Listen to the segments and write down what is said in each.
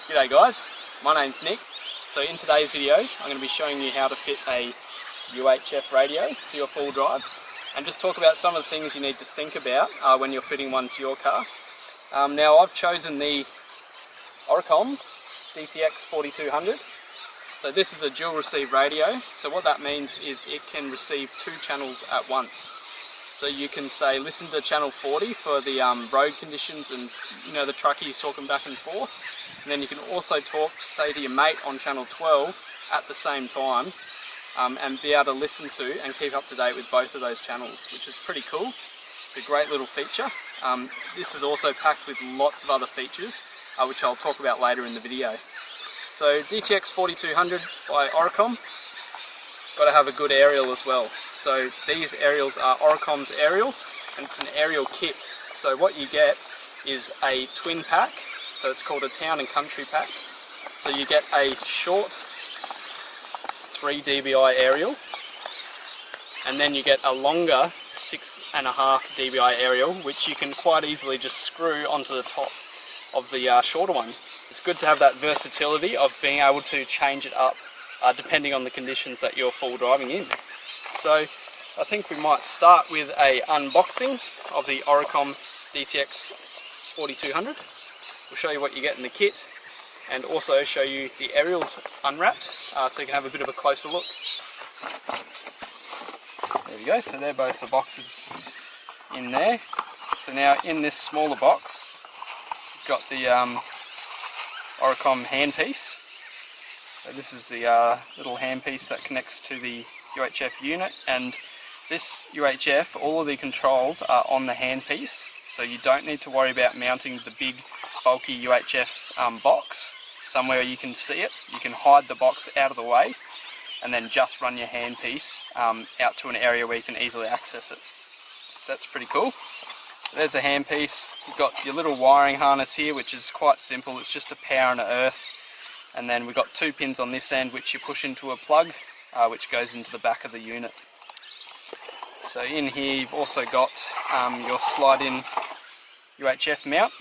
G'day guys, my name's Nick. So in today's video I'm going to be showing you how to fit a UHF radio to your full drive and just talk about some of the things you need to think about when you're fitting one to your car. Now I've chosen the Oricom DTX4200. So this is a dual receive radio, so what that means is it can receive 2 channels at once. So you can say listen to channel 40 for the road conditions and the truckies talking back and forth. And then you can also talk, say to your mate on channel 12 at the same time and be able to listen to and keep up to date with both of those channels, which is pretty cool. It's a great little feature. This is also packed with lots of other features which I'll talk about later in the video. So DTX4200 by Oricom. Got to have a good aerial as well. So these aerials are Oricom's aerials, and it's an aerial kit. So what you get is a twin pack, so it's called a town and country pack. So you get a short 3 dBi aerial, and then you get a longer 6.5 dBi aerial, which you can quite easily just screw onto the top of the shorter one. It's good to have that versatility of being able to change it up depending on the conditions that you're full driving in. So I think we might start with a unboxing of the Oricom DTX4200. We'll show you what you get in the kit and also show you the aerials unwrapped so you can have a bit of a closer look. There we go, so they're both the boxes in there. So now in this smaller box you've got the Oricom handpiece. So this is the little handpiece that connects to the UHF unit, and this UHF, all of the controls are on the handpiece, so you don't need to worry about mounting the big bulky UHF box somewhere you can see it. You can hide the box out of the way and then just run your handpiece out to an area where you can easily access it. So that's pretty cool. There's a handpiece. You've got your little wiring harness here, which is quite simple. It's just a power and an earth. And then we've got 2 pins on this end which you push into a plug which goes into the back of the unit. So in here you've also got your slide-in UHF mount.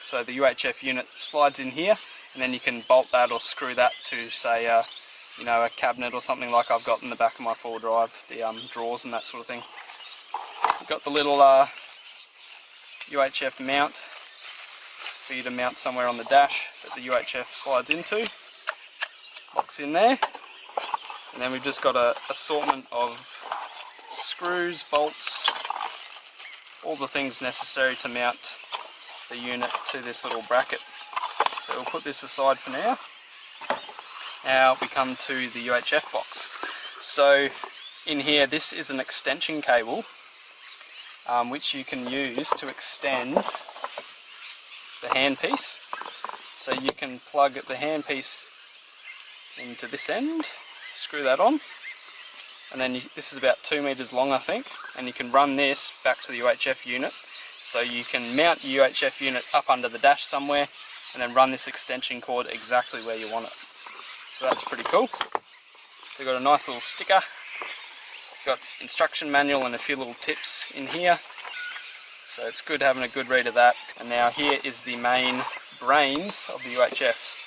So the UHF unit slides in here, and then you can bolt that or screw that to, say, a cabinet or something like I've got in the back of my four drive, the drawers and that sort of thing. You've got the little UHF mount for you to mount somewhere on the dash that the UHF slides into. Locks in there, and then we've just got an assortment of screws, bolts, all the things necessary to mount the unit to this little bracket. So we'll put this aside for now. Now we come to the UHF box. So in here, this is an extension cable which you can use to extend the handpiece. So you can plug the handpiece into this end, screw that on, and then this is about 2 meters long I think, and you can run this back to the UHF unit. So you can mount your UHF unit up under the dash somewhere and then run this extension cord exactly where you want it. So that's pretty cool. So you've got a nice little sticker, you've got instruction manual and a few little tips in here. So it's good having a good read of that. And now here is the main brains of the UHF.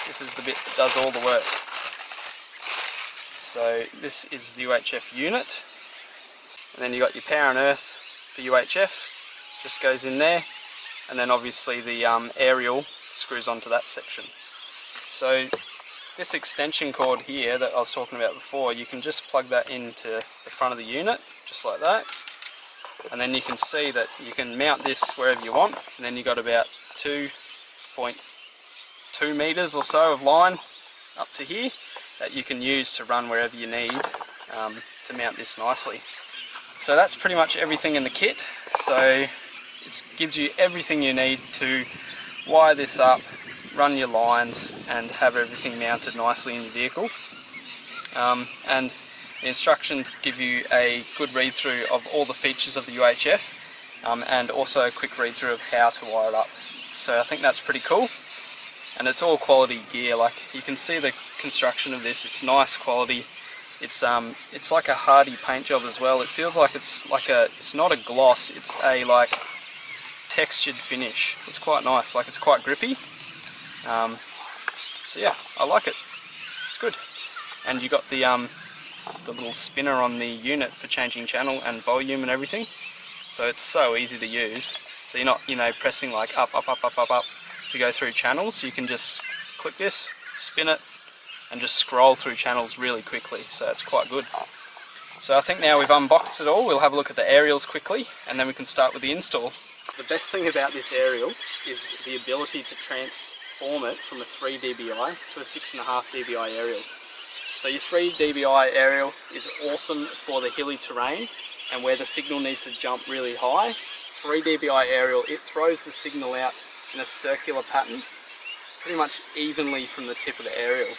This is the bit that does all the work. So this is the UHF unit. And then you've got your power and earth for UHF. Just goes in there. And then obviously the aerial screws onto that section. So this extension cord here that I was talking about before, you can just plug that into the front of the unit, just like that. And then you can see that you can mount this wherever you want, and then you've got about 2.2 meters or so of line up to here that you can use to run wherever you need to mount this nicely. So that's pretty much everything in the kit. So it gives you everything you need to wire this up, run your lines and have everything mounted nicely in your vehicle. And the instructions give you a good read through of all the features of the UHF and also a quick read through of how to wire it up. So I think that's pretty cool, and it's all quality gear. Like you can see the construction of this, it's nice quality. It's like a hardy paint job as well. It feels like it's not a gloss, it's a textured finish. It's quite nice, like it's quite grippy. So yeah, I like it. It's good. And you got the little spinner on the unit for changing channel and volume and everything. So it's so easy to use. So you're not, you know, pressing like up to go through channels. You can just click this, spin it, and just scroll through channels really quickly. So it's quite good. So I think now we've unboxed it all, we'll have a look at the aerials quickly, and then we can start with the install. The best thing about this aerial is the ability to transform it from a 3 dBi to a 6.5 dBi aerial. So your 3 dBi aerial is awesome for the hilly terrain and where the signal needs to jump really high. 3 dBi aerial, it throws the signal out in a circular pattern, pretty much evenly from the tip of the aerial.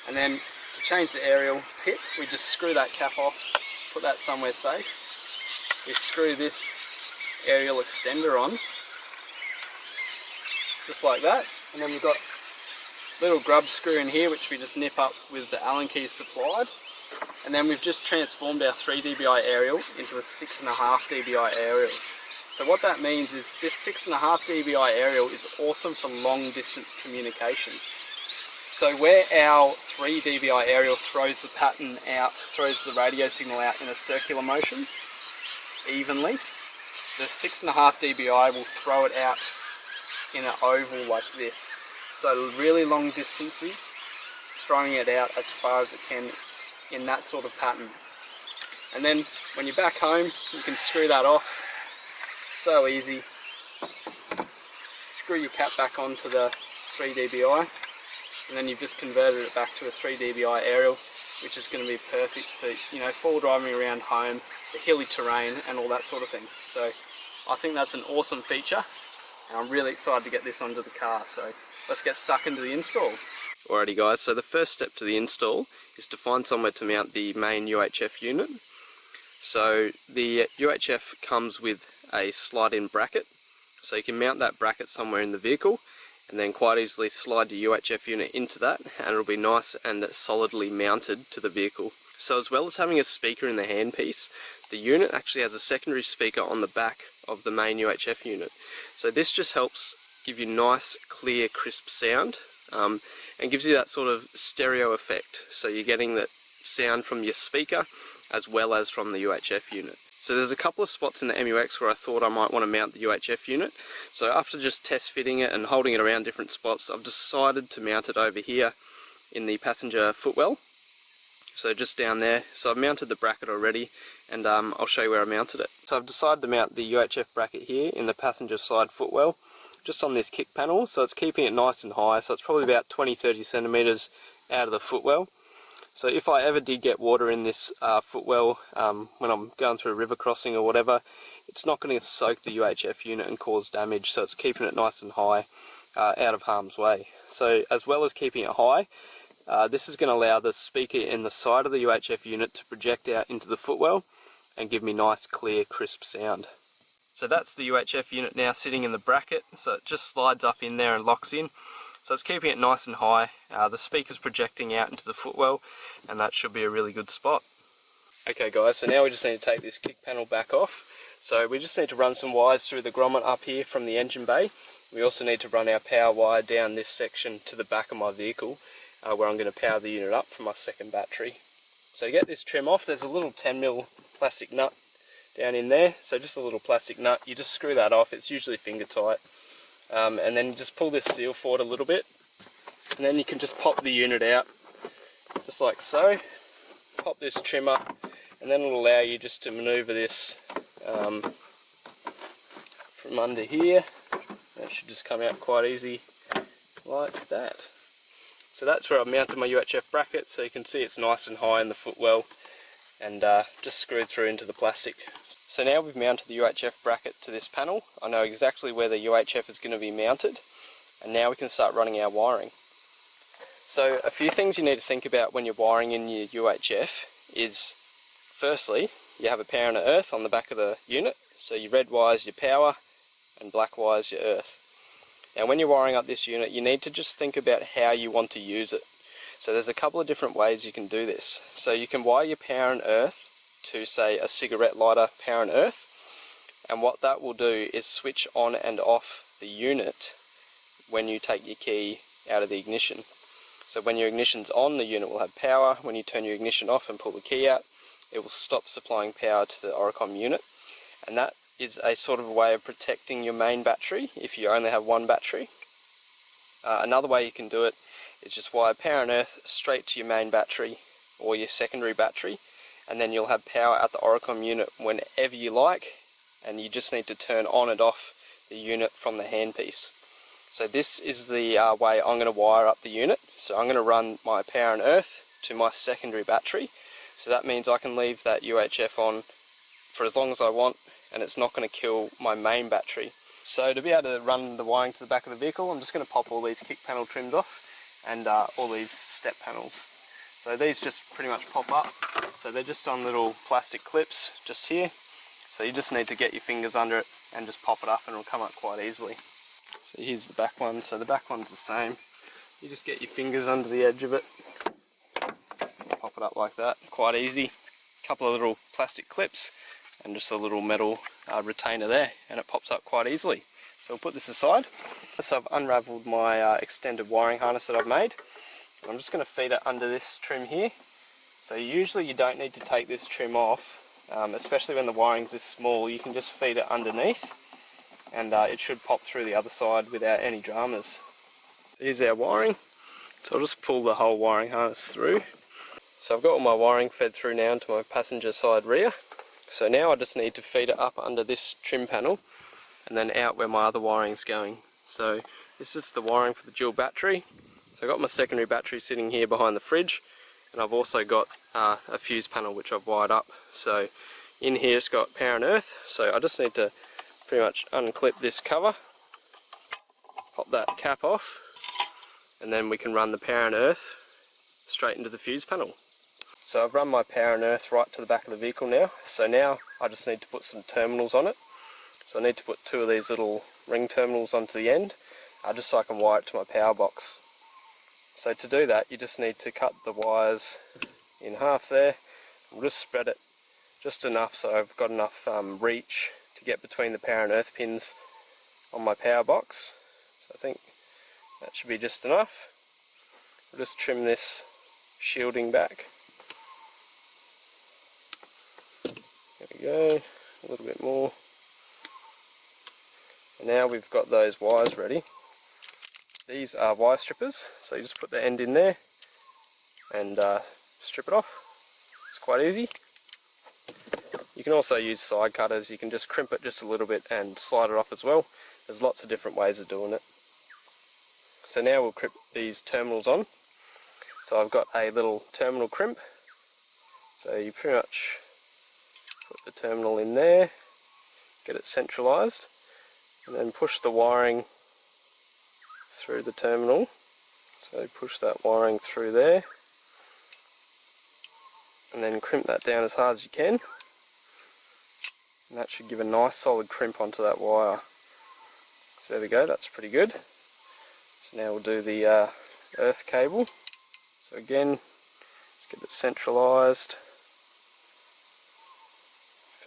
And then to change the aerial tip, we just screw that cap off, put that somewhere safe. We screw this aerial extender on, just like that. And then we've got a little grub screw in here, which we just nip up with the Allen keys supplied. And then we've just transformed our 3 dBi aerial into a 6.5 dBi aerial. So what that means is this 6.5 dBi aerial is awesome for long distance communication. So where our 3 dBi aerial throws the pattern out, throws the radio signal out in a circular motion, evenly, the 6.5 dBi will throw it out in an oval like this. So really long distances, throwing it out as far as it can in that sort of pattern. And then when you're back home, you can screw that off. So easy. Screw your cap back onto the 3 dBi. And then you've just converted it back to a 3 dBi aerial, which is going to be perfect for, you know, full driving around home, the hilly terrain and all that sort of thing. So I think that's an awesome feature, and I'm really excited to get this onto the car. So let's get stuck into the install. Alrighty guys, so the first step to the install is to find somewhere to mount the main UHF unit. So the UHF comes with a slide-in bracket, so you can mount that bracket somewhere in the vehicle and then quite easily slide the UHF unit into that, and it'll be nice and solidly mounted to the vehicle. So as well as having a speaker in the handpiece, the unit actually has a secondary speaker on the back of the main UHF unit. So this just helps give you nice, clear, crisp sound, and gives you that sort of stereo effect. So you're getting that sound from your speaker as well as from the UHF unit. So there's a couple of spots in the MU-X where I thought I might want to mount the UHF unit. So after just test fitting it and holding it around different spots, I've decided to mount it over here in the passenger footwell. So just down there. So I've mounted the bracket already, and I'll show you where I mounted it. So I've decided to mount the UHF bracket here in the passenger side footwell, just on this kick panel. So it's keeping it nice and high, so it's probably about 20-30 centimeters out of the footwell. So if I ever did get water in this footwell when I'm going through a river crossing or whatever, it's not going to soak the UHF unit and cause damage, so it's keeping it nice and high out of harm's way. So as well as keeping it high, this is going to allow the speaker in the side of the UHF unit to project out into the footwell and give me nice, clear, crisp sound. So that's the UHF unit now sitting in the bracket, so it just slides up in there and locks in. So it's keeping it nice and high. The speaker's projecting out into the footwell, and that should be a really good spot. Okay guys, so now we just need to take this kick panel back off. So we just need to run some wires through the grommet up here from the engine bay. We also need to run our power wire down this section to the back of my vehicle, where I'm going to power the unit up for my second battery. So to get this trim off, there's a little 10mm plastic nut down in there. So just a little plastic nut, you just screw that off, it's usually finger tight. And then you just pull this seal forward a little bit, and then you can just pop the unit out, just like so. Pop this trim up, and then it'll allow you just to manoeuvre this from under here. That should just come out quite easy like that. So that's where I've mounted my UHF bracket, so you can see it's nice and high in the footwell, and just screwed through into the plastic. So now we've mounted the UHF bracket to this panel. I know exactly where the UHF is going to be mounted, and now we can start running our wiring. So a few things you need to think about when you're wiring in your UHF is, firstly, you have a power and an earth on the back of the unit. So your red wire's your power and black wire's your earth. Now when you're wiring up this unit, you need to just think about how you want to use it. So there's a couple of different ways you can do this. So you can wire your power and earth to, say, a cigarette lighter power and earth, and what that will do is switch on and off the unit when you take your key out of the ignition. So when your ignition's on, the unit will have power. When you turn your ignition off and pull the key out, it will stop supplying power to the Oricom unit, and that is a sort of a way of protecting your main battery if you only have one battery. Another way you can do it is just wire power and earth straight to your main battery or your secondary battery, and then you'll have power at the Oricom unit whenever you like, and you just need to turn on and off the unit from the handpiece. So this is the way I'm going to wire up the unit. So I'm going to run my power and earth to my secondary battery. So that means I can leave that UHF on for as long as I want, and it's not going to kill my main battery. So to be able to run the wiring to the back of the vehicle, I'm just going to pop all these kick panel trims off and all these step panels. So these just pretty much pop up. So they're just on little plastic clips just here. So you just need to get your fingers under it and just pop it up, and it'll come up quite easily. So here's the back one. So the back one's the same. You just get your fingers under the edge of it, pop it up like that, quite easy. A couple of little plastic clips and just a little metal retainer there, and it pops up quite easily. So we'll put this aside. So I've unravelled my extended wiring harness that I've made. I'm just going to feed it under this trim here. So usually you don't need to take this trim off, especially when the wiring's this small. You can just feed it underneath, and it should pop through the other side without any dramas. Here's our wiring. So I'll just pull the whole wiring harness through. So I've got all my wiring fed through now into my passenger side rear. So now I just need to feed it up under this trim panel and then out where my other wiring's going. So this is the wiring for the dual battery. So I've got my secondary battery sitting here behind the fridge, and I've also got a fuse panel which I've wired up. So in here it's got power and earth, so I just need to pretty much unclip this cover, pop that cap off, and then we can run the power and earth straight into the fuse panel. So I've run my power and earth right to the back of the vehicle now. So now I just need to put some terminals on it. So I need to put two of these little ring terminals onto the end, just so I can wire it to my power box. So to do that, you just need to cut the wires in half there. We'll just spread it just enough so I've got enough reach to get between the power and earth pins on my power box. So I think that should be just enough. We'll just trim this shielding back. There we go, a little bit more. And now we've got those wires ready. These are wire strippers, so you just put the end in there and strip it off. It's quite easy. You can also use side cutters. You can just crimp it just a little bit and slide it off as well. There's lots of different ways of doing it. So now we'll crimp these terminals on. So I've got a little terminal crimp. So you pretty much put the terminal in there, get it centralised, and then push the wiring through the terminal. So push that wiring through there, and then crimp that down as hard as you can, and that should give a nice solid crimp onto that wire. So there we go, that's pretty good. So now we'll do the earth cable. So again, let's get it centralised.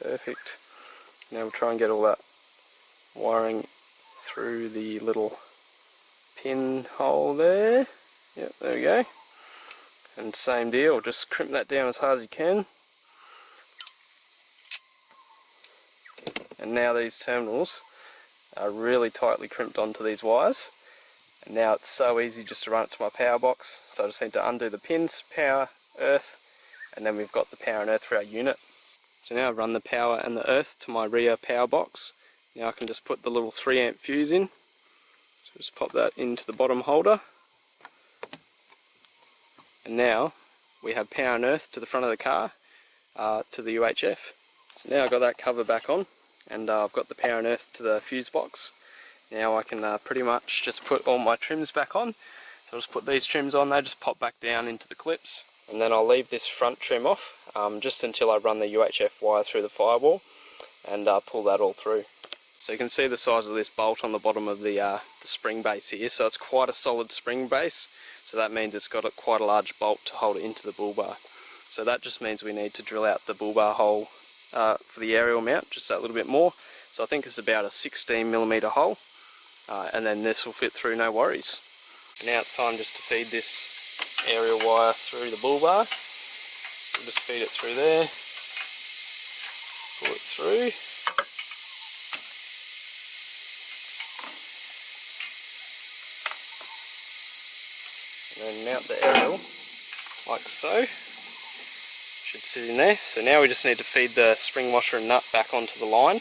Perfect. Now we'll try and get all that wiring through the little pin hole there. Yep, there we go. And same deal, just crimp that down as hard as you can. And now these terminals are really tightly crimped onto these wires. And now it's so easy just to run it to my power box. So I just need to undo the pins, power, earth, and then we've got the power and earth for our unit. So now I've run the power and the earth to my rear power box. Now I can just put the little 3 amp fuse in. So just pop that into the bottom holder. And now we have power and earth to the front of the car, to the UHF. So now I've got that cover back on, and I've got the power and earth to the fuse box. Now I can pretty much just put all my trims back on. So I'll just put these trims on, they just pop back down into the clips. And then I'll leave this front trim off just until I run the UHF wire through the firewall and pull that all through. So you can see the size of this bolt on the bottom of the spring base here. So it's quite a solid spring base. So that means it's got quite a large bolt to hold it into the bull bar. So that just means we need to drill out the bull bar hole for the aerial mount just that little bit more. So So I think it's about a 16mm hole, and then this will fit through no worries. Now it's time just to feed this aerial wire through the bull bar. We'll just feed it through there, pull it through. And then mount the aerial like so. Should sit in there. So now we just need to feed the spring washer and nut back onto the line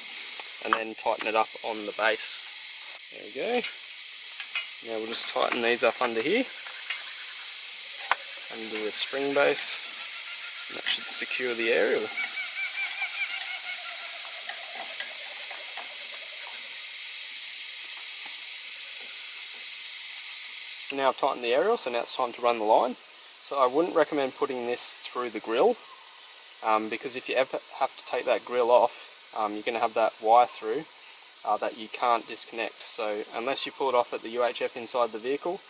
and then tighten it up on the base. There we go. Now we'll just tighten these up under here, under the spring base, and that should secure the aerial. Now I've tightened the aerial, so now it's time to run the line. So I wouldn't recommend putting this through the grill, because if you ever have to take that grill off, you're going to have that wire through that you can't disconnect. So unless you pull it off at the UHF inside the vehicle,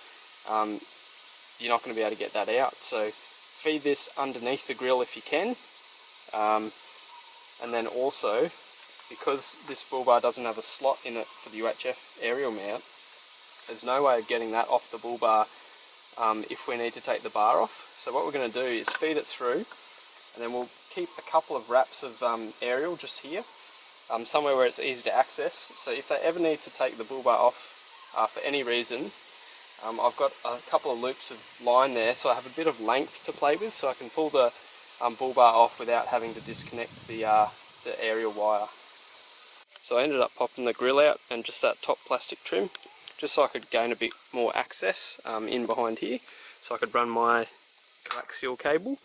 you're not going to be able to get that out. So feed this underneath the grill if you can, and then also, because this bull bar doesn't have a slot in it for the UHF aerial mount, there's no way of getting that off the bull bar if we need to take the bar off. So what we're going to do is feed it through, and then we'll keep a couple of wraps of aerial just here, somewhere where it's easy to access. So if they ever need to take the bull bar off for any reason, I've got a couple of loops of line there, so I have a bit of length to play with, so I can pull the bull bar off without having to disconnect the aerial wire. So I ended up popping the grill out and just that top plastic trim, just so I could gain a bit more access in behind here, so I could run my coaxial cable.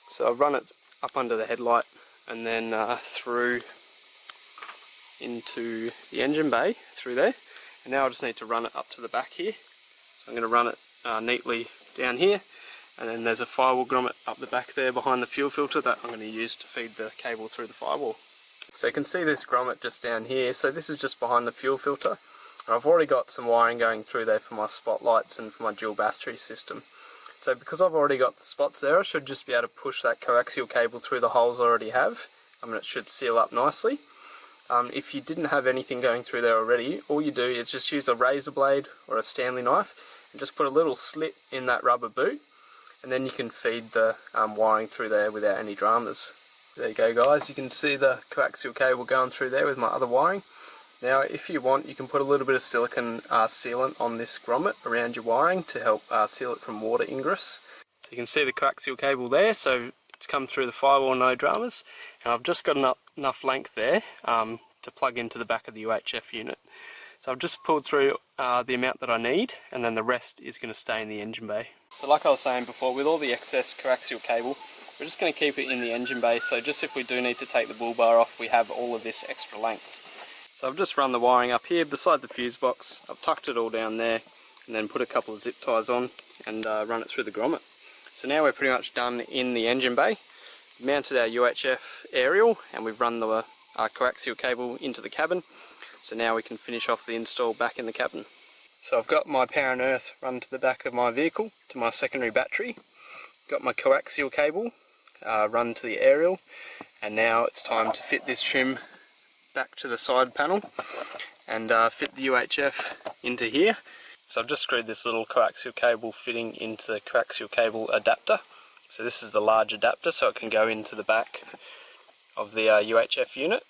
So I've run it up under the headlight and then through into the engine bay through there, and now I just need to run it up to the back here. So I'm going to run it neatly down here, and then there's a firewall grommet up the back there behind the fuel filter that I'm going to use to feed the cable through the firewall. So you can see this grommet just down here, so this is just behind the fuel filter. I've already got some wiring going through there for my spotlights and for my dual battery system. So because I've already got the spots there, I should just be able to push that coaxial cable through the holes I already have. It should seal up nicely. If you didn't have anything going through there already, all you do is just use a razor blade or a Stanley knife and just put a little slit in that rubber boot, and then you can feed the wiring through there without any dramas. There you go guys, you can see the coaxial cable going through there with my other wiring. Now if you want, you can put a little bit of silicone sealant on this grommet around your wiring to help seal it from water ingress. So you can see the coaxial cable there, so it's come through the firewall no dramas, and I've just got enough length there to plug into the back of the UHF unit. So I've just pulled through the amount that I need, and then the rest is going to stay in the engine bay. So like I was saying before, with all the excess coaxial cable, we're just going to keep it in the engine bay, so just if we do need to take the bull bar off, we have all of this extra length. So I've just run the wiring up here beside the fuse box, I've tucked it all down there, and then put a couple of zip ties on and run it through the grommet. So now we're pretty much done in the engine bay, mounted our UHF aerial, and we've run the coaxial cable into the cabin. So now we can finish off the install back in the cabin. So I've got my power and earth run to the back of my vehicle to my secondary battery, got my coaxial cable run to the aerial, and now it's time to fit this trim back to the side panel and fit the UHF into here. So I've just screwed this little coaxial cable fitting into the coaxial cable adapter. So this is the large adapter, so it can go into the back of the UHF unit.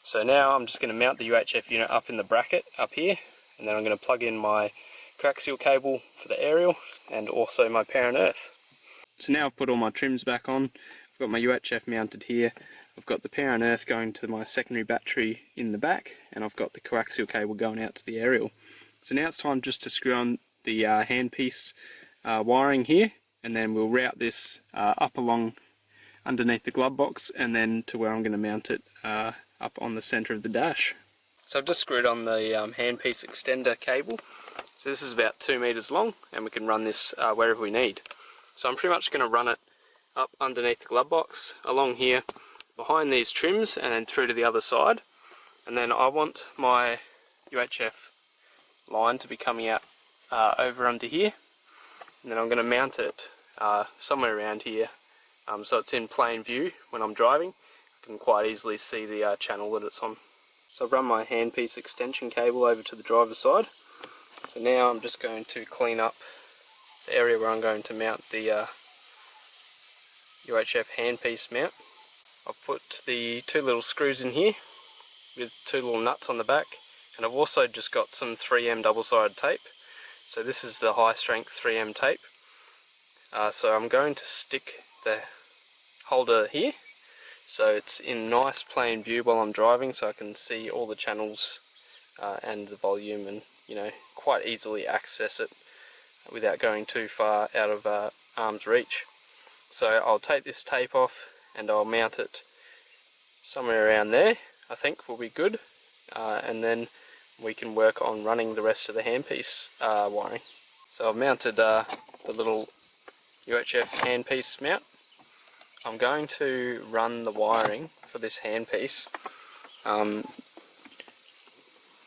So now I'm just going to mount the UHF unit up in the bracket up here, and then I'm going to plug in my coaxial cable for the aerial and also my power and earth. So now I've put all my trims back on, I've got my UHF mounted here, I've got the power and earth going to my secondary battery in the back, and I've got the coaxial cable going out to the aerial. So now it's time just to screw on the handpiece wiring here, and then we'll route this up along underneath the glove box and then to where I'm going to mount it up on the centre of the dash. So I've just screwed on the handpiece extender cable. So this is about 2 meters long, and we can run this wherever we need. So I'm pretty much going to run it up underneath the glove box, along here, behind these trims, and then through to the other side. And then I want my UHF line to be coming out over under here, and then I'm going to mount it somewhere around here, so it's in plain view when I'm driving. I can quite easily see the channel that it's on. So I've run my handpiece extension cable over to the driver's side. So now I'm just going to clean up the area where I'm going to mount the UHF handpiece mount. I've put the 2 little screws in here with 2 little nuts on the back, and I've also just got some 3M double-sided tape. So this is the high strength 3M tape. So I'm going to stick the holder here so it's in nice plain view while I'm driving, so I can see all the channels and the volume, and quite easily access it without going too far out of arm's reach. So I'll take this tape off and I'll mount it somewhere around there. I think will be good, and then we can work on running the rest of the handpiece wiring. So I've mounted the little UHF handpiece mount. I'm going to run the wiring for this handpiece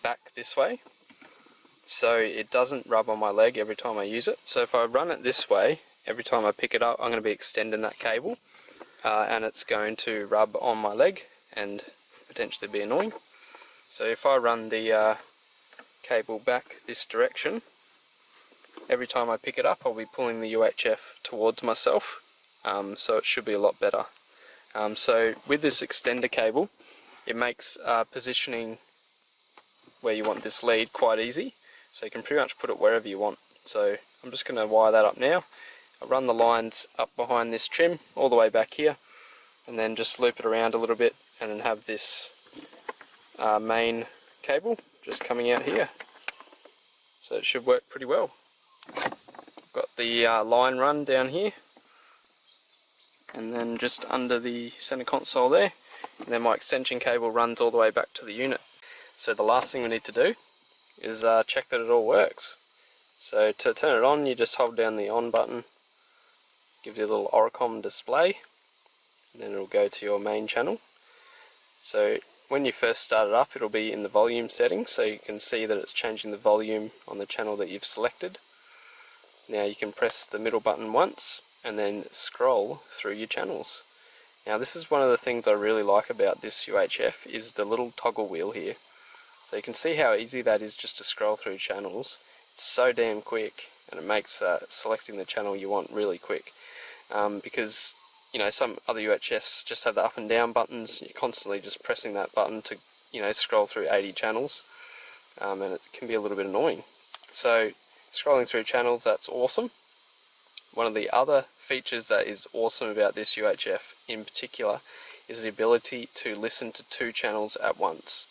back this way, so it doesn't rub on my leg every time I use it. So if I run it this way, every time I pick it up, I'm going to be extending that cable, and it's going to rub on my leg and potentially be annoying. So if I run the cable back this direction, every time I pick it up I'll be pulling the UHF towards myself, so it should be a lot better. So with this extender cable, it makes positioning where you want this lead quite easy, so you can pretty much put it wherever you want. So I'm just going to wire that up now. I'll run the lines up behind this trim all the way back here, and then just loop it around a little bit, and then have this main cable just coming out here. So it should work pretty well. Got the line run down here, and then just under the center console there, and then my extension cable runs all the way back to the unit. So the last thing we need to do is check that it all works. So to turn it on, you just hold down the on button, gives you a little Oricom display, and then it'll go to your main channel. So when you first start it up, it'll be in the volume settings, so you can see that it's changing the volume on the channel that you've selected. Now you can press the middle button once and then scroll through your channels. Now this is one of the things I really like about this UHF, is the little toggle wheel here. So you can see how easy that is just to scroll through channels. It's so damn quick, and it makes selecting the channel you want really quick. Because some other UHFs just have the up and down buttons. You're constantly just pressing that button to scroll through 80 channels, and it can be a little bit annoying. So scrolling through channels, that's awesome. One of the other features that is awesome about this UHF in particular is the ability to listen to 2 channels at once.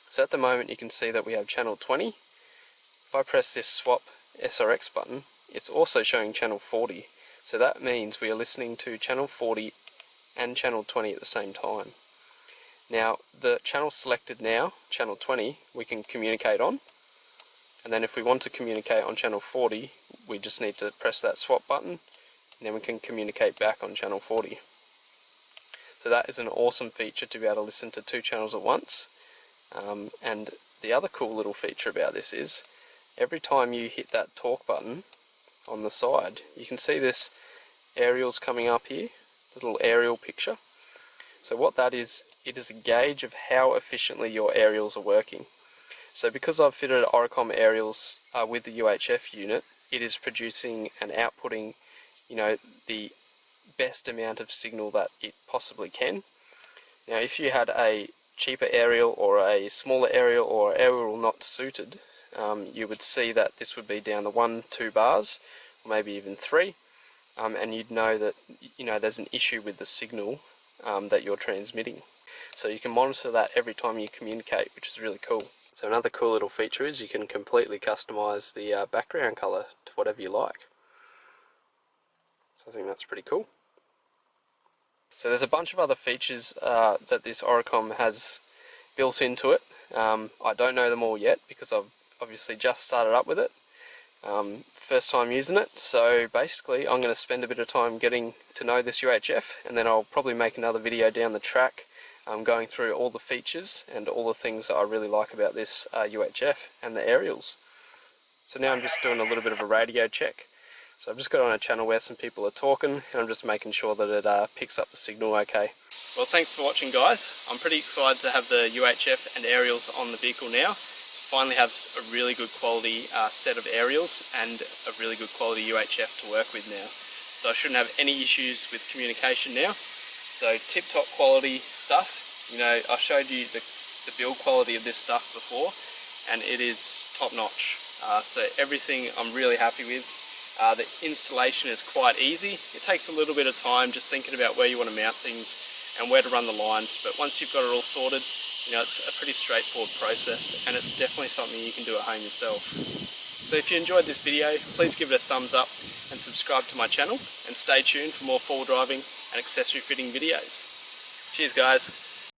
So at the moment you can see that we have channel 20. If I press this swap SRX button, it's also showing channel 40. So that means we are listening to channel 40 and channel 20 at the same time. Now the channel selected now, channel 20, we can communicate on. And then if we want to communicate on channel 40, we just need to press that swap button, and then we can communicate back on channel 40. So that is an awesome feature, to be able to listen to 2 channels at once. And the other cool little feature about this is, every time you hit that talk button on the side, you can see this aerials coming up here, little aerial picture. So what that is, it is a gauge of how efficiently your aerials are working. So because I've fitted Oricom aerials with the UHF unit, it is producing and outputting, the best amount of signal that it possibly can. Now if you had a cheaper aerial or a smaller aerial or aerial not suited, you would see that this would be down to 1-2 bars, or maybe even 3, and you'd know that there's an issue with the signal that you're transmitting. So you can monitor that every time you communicate, which is really cool. So another cool little feature is you can completely customize the background color to whatever you like. So I think that's pretty cool. So there's a bunch of other features that this Oricom has built into it. I don't know them all yet because I've obviously just started up with it. First time using it, so basically I'm going to spend a bit of time getting to know this UHF, and then I'll probably make another video down the track going through all the features and all the things that I really like about this UHF and the aerials. So now I'm just doing a little bit of a radio check. So I've just got on a channel where some people are talking, and I'm just making sure that it picks up the signal okay. Well, thanks for watching, guys. I'm pretty excited to have the UHF and aerials on the vehicle now. Finally have a really good quality set of aerials and a really good quality UHF to work with now. So I shouldn't have any issues with communication now. So tip-top quality stuff. You know, I showed you the build quality of this stuff before, and it is top-notch. So everything I'm really happy with. The installation is quite easy. It takes a little bit of time just thinking about where you want to mount things and where to run the lines, but once you've got it all sorted, you know, it's a pretty straightforward process, and it's definitely something you can do at home yourself. So if you enjoyed this video, please give it a thumbs up and subscribe to my channel, and stay tuned for more four-wheel driving and accessory fitting videos. Cheers, guys.